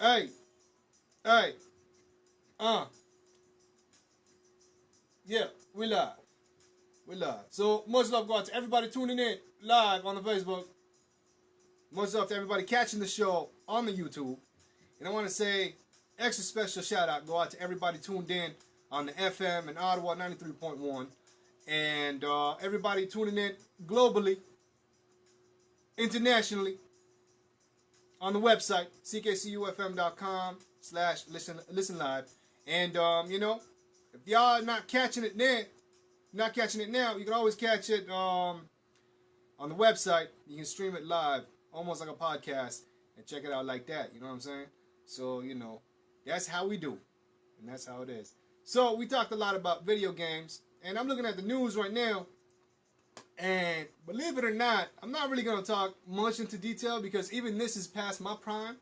Hey, hey, uh, yeah, we live. We live. So much love go out to everybody tuning in live on the Facebook. Much love to everybody catching the show on the YouTube. And I want to say extra special shout out go out to everybody tuned in on the FM in Ottawa 93.1. And everybody tuning in globally, internationally, on the website, ckcufm.com/listen live. And, if y'all not catching it then, not catching it now, you can always catch it on the website. You can stream it live, almost like a podcast, and check it out like that. You know what I'm saying? So, that's how we do. And that's how it is. So, we talked a lot about video games. And I'm looking at the news right now. And believe it or not, I'm not really going to talk much into detail because even this is past my prime.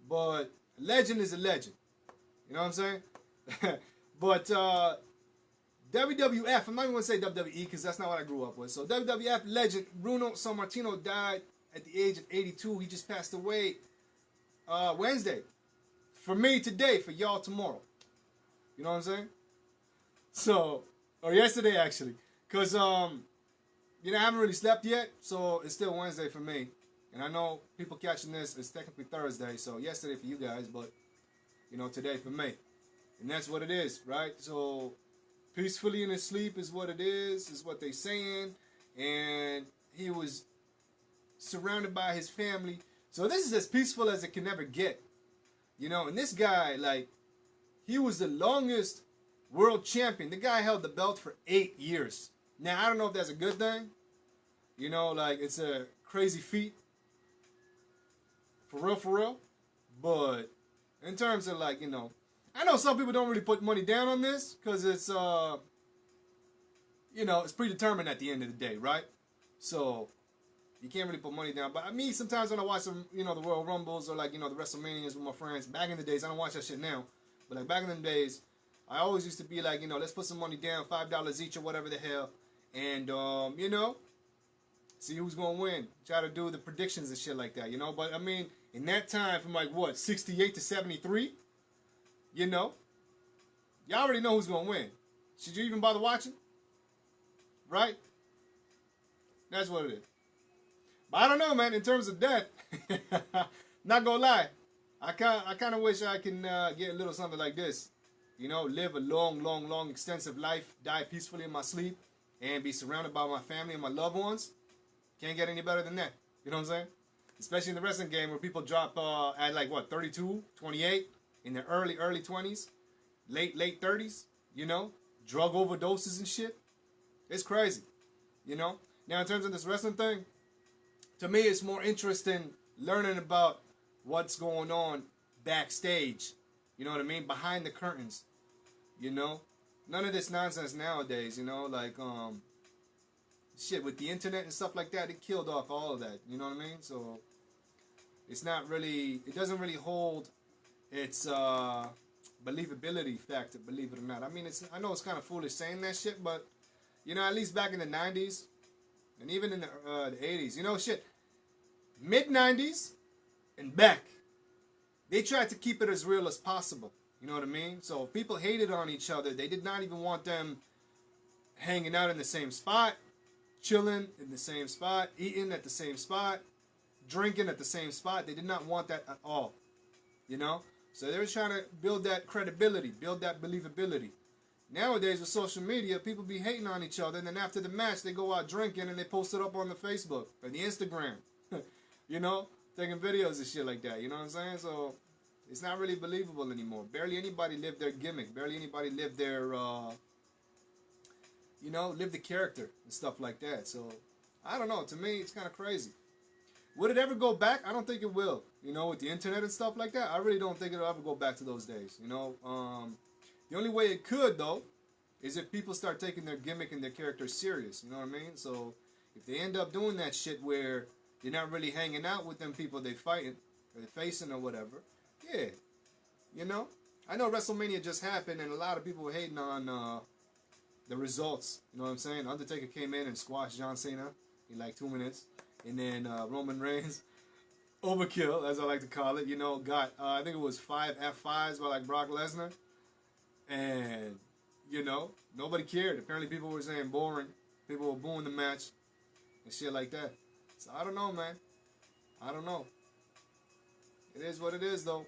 But a legend is a legend. You know what I'm saying? But WWF, I'm not even going to say WWE because that's not what I grew up with. So WWF legend Bruno Sammartino died at the age of 82. He just passed away Wednesday. For me today, for y'all tomorrow. You know what I'm saying? So, or yesterday actually. Because, I haven't really slept yet. So it's still Wednesday for me. And I know people catching this, it's technically Thursday. So yesterday for you guys, but, today for me. And that's what it is, right? So peacefully in his sleep is what it is what they saying. And he was surrounded by his family. So this is as peaceful as it can ever get. And this guy, he was the longest world champion. The guy held the belt for 8 years. Now, I don't know if that's a good thing. It's a crazy feat. For real. But in terms of, I know some people don't really put money down on this because it's, it's predetermined at the end of the day, right? So you can't really put money down. But me, sometimes when I watch some, the Royal Rumbles or the WrestleManias with my friends, back in the days, I don't watch that shit now. But back in the days, I always used to be let's put some money down, $5 each or whatever the hell. And, see who's going to win. Try to do the predictions and shit like that, But, in that time from 68 to 73, y'all already know who's going to win. Should you even bother watching? Right? That's what it is. But I don't know, man, in terms of death, not going to lie, I kind of wish I can get a little something like this. Live a long, extensive life, die peacefully in my sleep, and be surrounded by my family and my loved ones. Can't get any better than that. You know what I'm saying? Especially in the wrestling game where people drop at 32, 28, in their early 20s, late 30s, drug overdoses and shit. It's crazy, Now, in terms of this wrestling thing, to me, it's more interesting learning about what's going on backstage. You know what I mean? Behind the curtains, None of this nonsense nowadays, shit, with the internet and stuff like that, it killed off all of that, you know what I mean? So, it doesn't really hold its believability factor, believe it or not. I know it's kind of foolish saying that shit, but, at least back in the 90s, and even in the 80s, shit, mid-90s and back, they tried to keep it as real as possible, you know what I mean? So, people hated on each other. They did not even want them hanging out in the same spot, chilling in the same spot, eating at the same spot, drinking at the same spot. They did not want that at all, So they were trying to build that credibility, build that believability. Nowadays with social media, people be hating on each other, and then after the match, they go out drinking and they post it up on the Facebook or the Instagram, taking videos and shit like that. You know what I'm saying? So it's not really believable anymore. Barely anybody lived their gimmick. Barely anybody lived their, live the character and stuff like that. So, I don't know. To me, it's kind of crazy. Would it ever go back? I don't think it will. With the internet and stuff like that, I really don't think it'll ever go back to those days. The only way it could, though, is if people start taking their gimmick and their character serious. You know what I mean? So, if they end up doing that shit where you're not really hanging out with them people they fighting or they're facing or whatever, yeah. I know WrestleMania just happened and a lot of people were hating on the results. You know what I'm saying? Undertaker came in and squashed John Cena in 2 minutes. And then Roman Reigns overkill, as I like to call it. You know, got I think it was 5 F5s by like Brock Lesnar, and you know nobody cared. Apparently, people were saying boring. People were booing the match and shit like that. So I don't know, man. I don't know. It is what it is, though.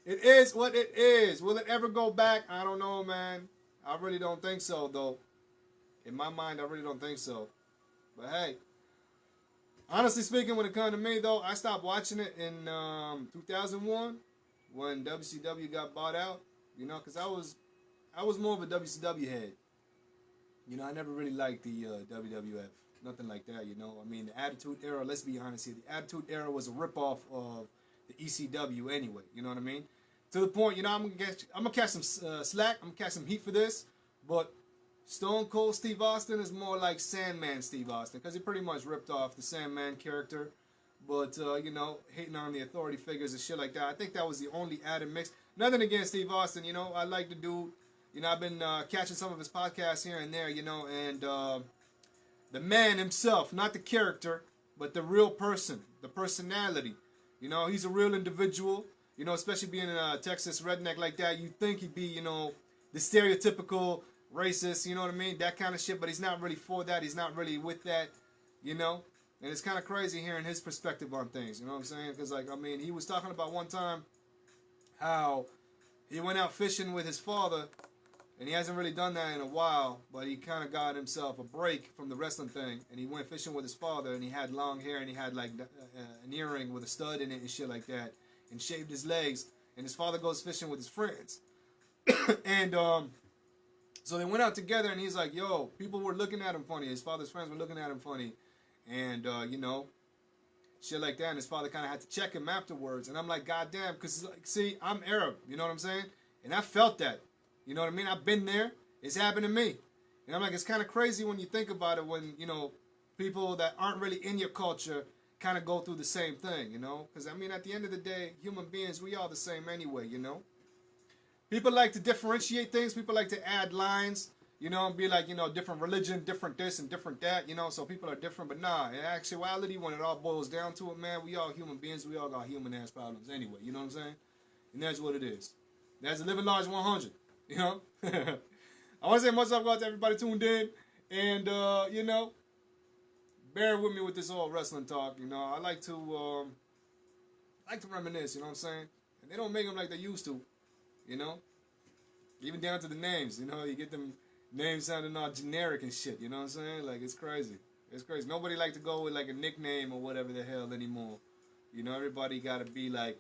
It is what it is. Will it ever go back? I don't know, man. I really don't think so, though. In my mind, I really don't think so. But hey, honestly speaking, when it comes to me, though, I stopped watching it in 2001 when WCW got bought out. You know, because I was more of a WCW head. You know, I never really liked the WWF. Nothing like that, you know. I mean, the Attitude Era, let's be honest here, the Attitude Era was a ripoff of the ECW anyway, you know what I mean? To the point, you know, I'm gonna catch some slack, I'm gonna catch some heat for this, but Stone Cold Steve Austin is more like Sandman Steve Austin, because he pretty much ripped off the Sandman character, but, you know, hating on the authority figures and shit like that. I think that was the only added mix. Nothing against Steve Austin, you know, I like the dude. You know, I've been catching some of his podcasts here and there, you know, and the man himself, not the character, but the real person, the personality. You know, he's a real individual. You know, especially being a Texas redneck like that, you think he'd be, you know, the stereotypical racist, you know what I mean? That kind of shit, but he's not really for that. He's not really with that, you know? And it's kind of crazy hearing his perspective on things, you know what I'm saying? Because, like, I mean, he was talking about one time how he went out fishing with his father, and he hasn't really done that in a while, but he kind of got himself a break from the wrestling thing, and he went fishing with his father, and he had long hair, and he had, like, an earring with a stud in it and shit like that, and shaved his legs, and his father goes fishing with his friends. And so they went out together, and he's like, yo, people were looking at him funny. His father's friends were looking at him funny, and, you know, shit like that, and his father kind of had to check him afterwards, and I'm like, goddamn, because, like, see, I'm Arab, you know what I'm saying? And I felt that. You know what I mean? I've been there. It's happened to me. And I'm like, it's kind of crazy when you think about it when, you know, people that aren't really in your culture kind of go through the same thing, you know? Because, I mean, at the end of the day, human beings, we are the same anyway, you know? People like to differentiate things. People like to add lines, you know, and be like, you know, different religion, different this and different that, you know? So people are different. But nah, in actuality, when it all boils down to it, man, we all human beings. We all got human-ass problems anyway, you know what I'm saying? And that's what it is. That's a Living Large 100. You know, I want to say much love out to everybody tuned in, and you know, bear with me with this whole wrestling talk. You know, I like to reminisce. You know what I'm saying? And they don't make them like they used to. You know, even down to the names. You know, you get them names sounding all generic and shit. You know what I'm saying? Like it's crazy. It's crazy. Nobody like to go with like a nickname or whatever the hell anymore. You know, everybody got to be like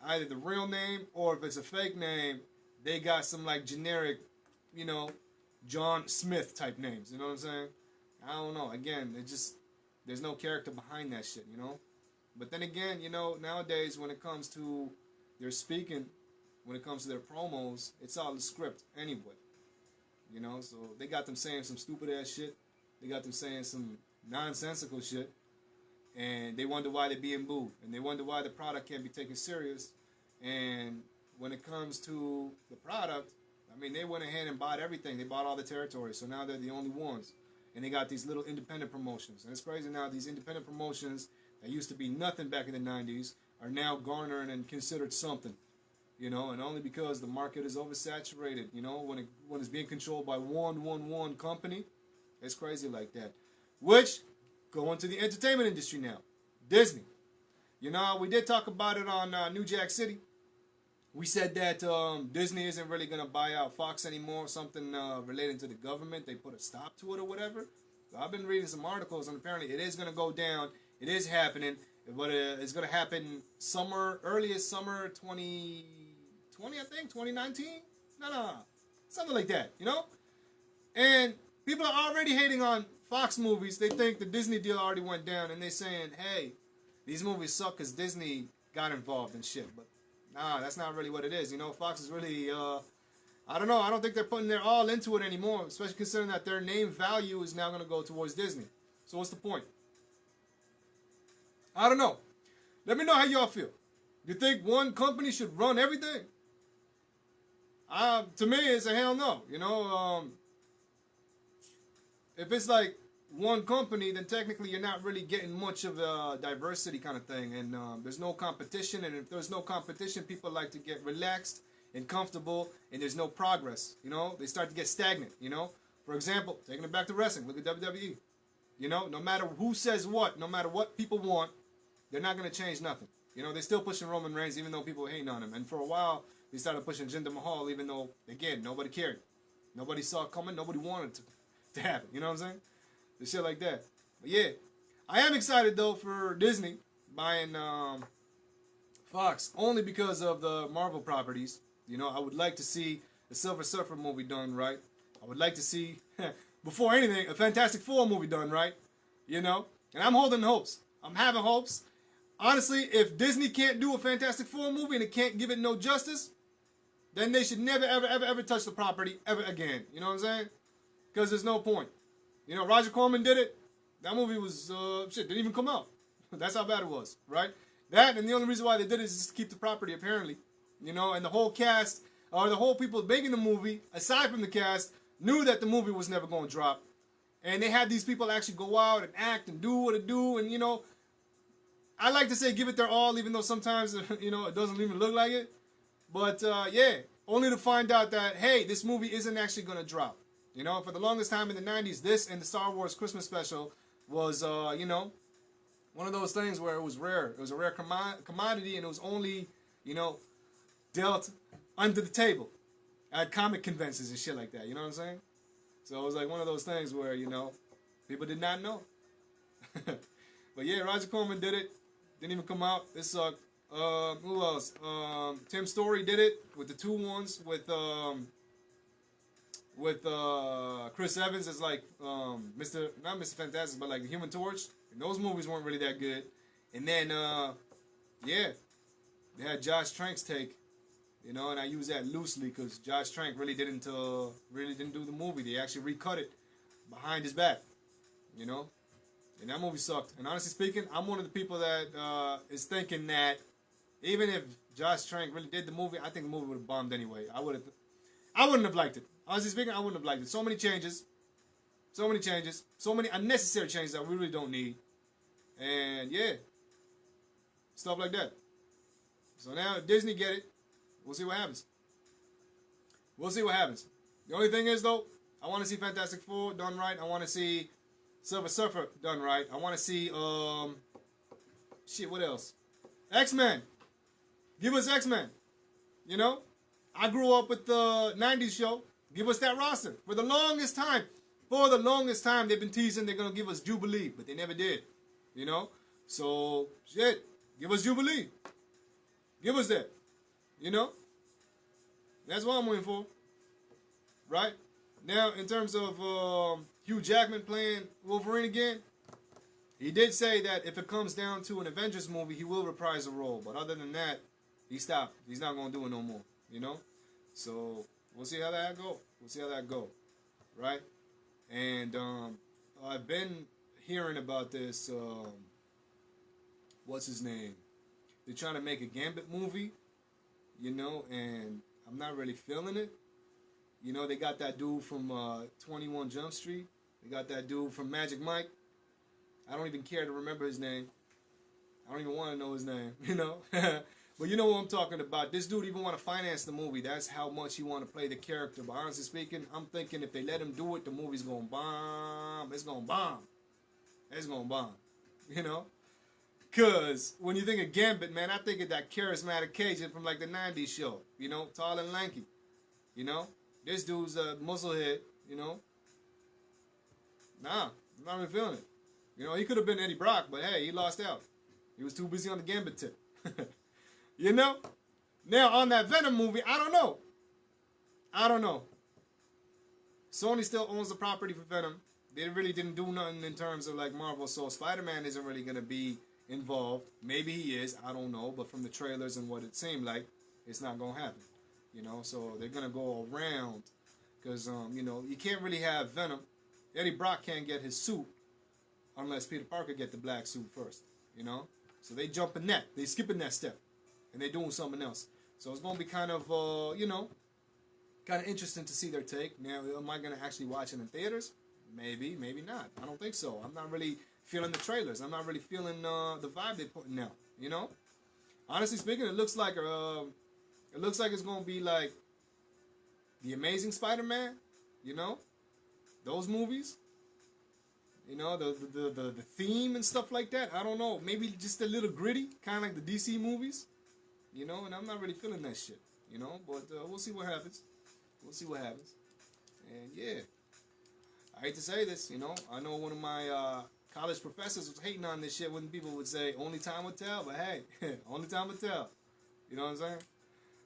either the real name or if it's a fake name. They got some, like, generic, you know, John Smith type names. You know what I'm saying? I don't know. Again, there's no character behind that shit, you know? But then again, you know, nowadays when it comes to their speaking, when it comes to their promos, it's all a script anyway. You know? So they got them saying some stupid-ass shit. They got them saying some nonsensical shit. And they wonder why they're being booed. And they wonder why the product can't be taken serious. And when it comes to the product, I mean, they went ahead and bought everything. They bought all the territory, so now they're the only ones. And they got these little independent promotions. And it's crazy now, these independent promotions that used to be nothing back in the 90s are now garnering and considered something. You know, and only because the market is oversaturated, you know, when it's being controlled by one company, it's crazy like that. Which, going to the entertainment industry now, Disney. You know, we did talk about it on New Jack City. We said that Disney isn't really going to buy out Fox anymore, something relating to the government. They put a stop to it or whatever. So I've been reading some articles, and apparently it is going to go down. It is happening, but it's going to happen earliest summer 2020, I think, 2019? No, something like that, you know? And people are already hating on Fox movies. They think the Disney deal already went down, and they're saying, hey, these movies suck because Disney got involved and shit, but nah, that's not really what it is. You know, Fox is really, I don't know. I don't think they're putting their all into it anymore, especially considering that their name value is now going to go towards Disney. So what's the point? I don't know. Let me know how y'all feel. You think one company should run everything? To me, it's a hell no. You know, if it's like one company, then technically you're not really getting much of a diversity kind of thing, and there's no competition. And if there's no competition, people like to get relaxed and comfortable, and there's no progress. You know, they start to get stagnant. You know, for example, taking it back to wrestling, look at WWE. You know, no matter who says what, no matter what people want, they're not going to change nothing. You know, they're still pushing Roman Reigns, even though people are hating on him. And for a while, they started pushing Jinder Mahal, even though, again, nobody cared. Nobody saw it coming. Nobody wanted it to happen. You know what I'm saying? The shit like that. But yeah, I am excited, though, for Disney buying Fox, only because of the Marvel properties. You know, I would like to see the Silver Surfer movie done right. I would like to see, before anything, a Fantastic Four movie done right. You know? And I'm holding hopes. I'm having hopes. Honestly, if Disney can't do a Fantastic Four movie and it can't give it no justice, then they should never, ever, ever, ever touch the property ever again. You know what I'm saying? Because there's no point. You know, Roger Corman did it. That movie was, didn't even come out. That's how bad it was, right? That, and the only reason why they did it is just to keep the property, apparently. You know, and the whole cast, or the whole people making the movie, aside from the cast, knew that the movie was never going to drop. And they had these people actually go out and act and do what it do. And, you know, I like to say give it their all, even though sometimes, you know, it doesn't even look like it. But, yeah, only to find out that, hey, this movie isn't actually going to drop. You know, for the longest time in the 90s, this and the Star Wars Christmas special was, you know, one of those things where it was rare. It was a rare commodity, and it was only, you know, dealt under the table at comic conventions and shit like that. You know what I'm saying? So it was like one of those things where, you know, people did not know. But yeah, Roger Corman did it. Didn't even come out. This sucked. Who else? Tim Story did it with the 2 ones with Chris Evans as like not Mr. Fantastic, but like the Human Torch. And those movies weren't really that good. And then yeah, they had Josh Trank's take. You know, and I use that loosely because Josh Trank really didn't do the movie. They actually recut it behind his back. You know, and that movie sucked. And honestly speaking, I'm one of the people that is thinking that even if Josh Trank really did the movie, I think the movie would have bombed anyway. I wouldn't have liked it. Honestly speaking, I wouldn't have liked it. So many changes, so many unnecessary changes that we really don't need. And yeah, stuff like that. So now if Disney get it, we'll see what happens. We'll see what happens. The only thing is, though, I want to see Fantastic Four done right. I want to see Silver Surfer done right. I want to see, what else? X-Men. Give us X-Men. You know? I grew up with the 90s show. Give us that roster. For the longest time, they've been teasing they're going to give us Jubilee, but they never did. You know? So, shit. Give us Jubilee. Give us that. You know? That's what I'm waiting for. Right? Now, in terms of Hugh Jackman playing Wolverine again, he did say that if it comes down to an Avengers movie, he will reprise the role. But other than that, he stopped. He's not going to do it no more. You know? So, we'll see how that go. Right? And I've been hearing about this, what's his name? They're trying to make a Gambit movie. You know, and I'm not really feeling it. You know, they got that dude from 21 Jump Street. They got that dude from Magic Mike. I don't even care to remember his name. I don't even want to know his name, you know. But you know what I'm talking about. This dude even want to finance the movie. That's how much he want to play the character. But honestly speaking, I'm thinking if they let him do it, the movie's going to bomb. It's going to bomb. It's going to bomb, you know. Because when you think of Gambit, man, I think of that charismatic Cajun from like the 90s show. You know, tall and lanky. You know, this dude's a musclehead, you know. Nah, I'm not even feeling it. You know, he could have been Eddie Brock, but hey, he lost out. He was too busy on the Gambit tip. You know? Now, on that Venom movie, I don't know. Sony still owns the property for Venom. They really didn't do nothing in terms of like Marvel, so Spider-Man isn't really going to be involved. Maybe he is, I don't know, but from the trailers and what it seemed like, it's not gonna happen, you know. So they're gonna go around because you know, you can't really have Venom. Eddie Brock can't get his suit unless Peter Parker get the black suit first, you know. So they jumping that, they skipping that step, and they're doing something else. So it's gonna be kind of you know, kind of interesting to see their take. Now, am I gonna actually watch it in theaters? Maybe, maybe not. I don't think so. I'm not really feeling the trailers. I'm not really feeling the vibe they're putting out. You know, honestly speaking, it looks like it's gonna be like the Amazing Spider-Man. You know, those movies. You know, the theme and stuff like that. I don't know. Maybe just a little gritty, kind of like the DC movies. You know, and I'm not really feeling that shit. You know, but we'll see what happens. We'll see what happens. And yeah, I hate to say this. You know, I know one of my college professors was hating on this shit when people would say, only time will tell. But hey, only time will tell. You know what I'm saying?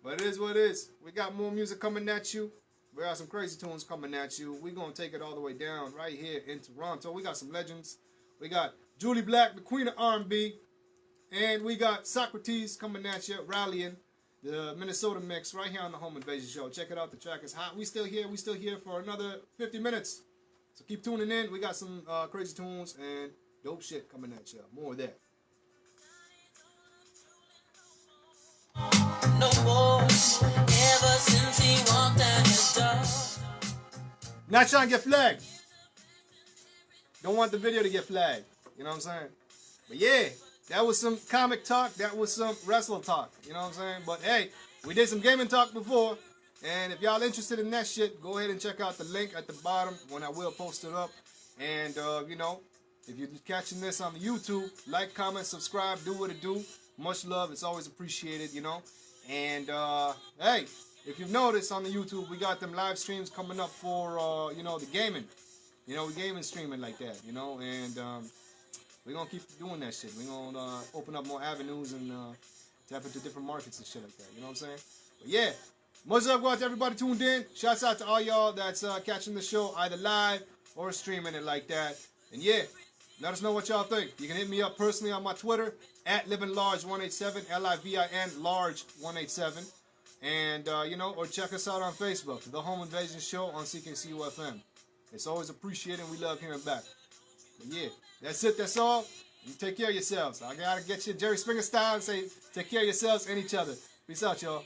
But it is what it is. We got more music coming at you. We got some crazy tunes coming at you. We're going to take it all the way down right here in Toronto. We got some legends. We got Julie Black, the queen of R&B. And we got Socrates coming at you, rallying the Minnesota mix right here on the Home Invasion Show. Check it out. The track is hot. We still here. We still here for another 50 minutes. So keep tuning in. We got some crazy tunes and dope shit coming at you. More of that. No more. Ever since he walked out his door. Not trying to get flagged. Don't want the video to get flagged. You know what I'm saying? But yeah, that was some comic talk. That was some wrestle talk. You know what I'm saying? But hey, we did some gaming talk before. And if y'all interested in that shit, go ahead and check out the link at the bottom when I will post it up. And, you know, if you're catching this on the YouTube, like, comment, subscribe, do what it do. Much love. It's always appreciated, you know. And, hey, if you've noticed on the YouTube, we got them live streams coming up for, you know, the gaming. You know, we gaming streaming like that, you know. And we're going to keep doing that shit. We're going to open up more avenues and tap into different markets and shit like that. You know what I'm saying? But, yeah. Much love go out to everybody tuned in. Shouts out to all y'all that's catching the show either live or streaming it like that. And yeah, let us know what y'all think. You can hit me up personally on my Twitter at LivinLarge187, L-I-V-I-N, Large187. And, you know, or check us out on Facebook, The Home Invasion Show on CKCUFM. It's always appreciated and we love hearing back. But yeah, that's it. That's all. You take care of yourselves. I got to get you Jerry Springer style and say take care of yourselves and each other. Peace out, y'all.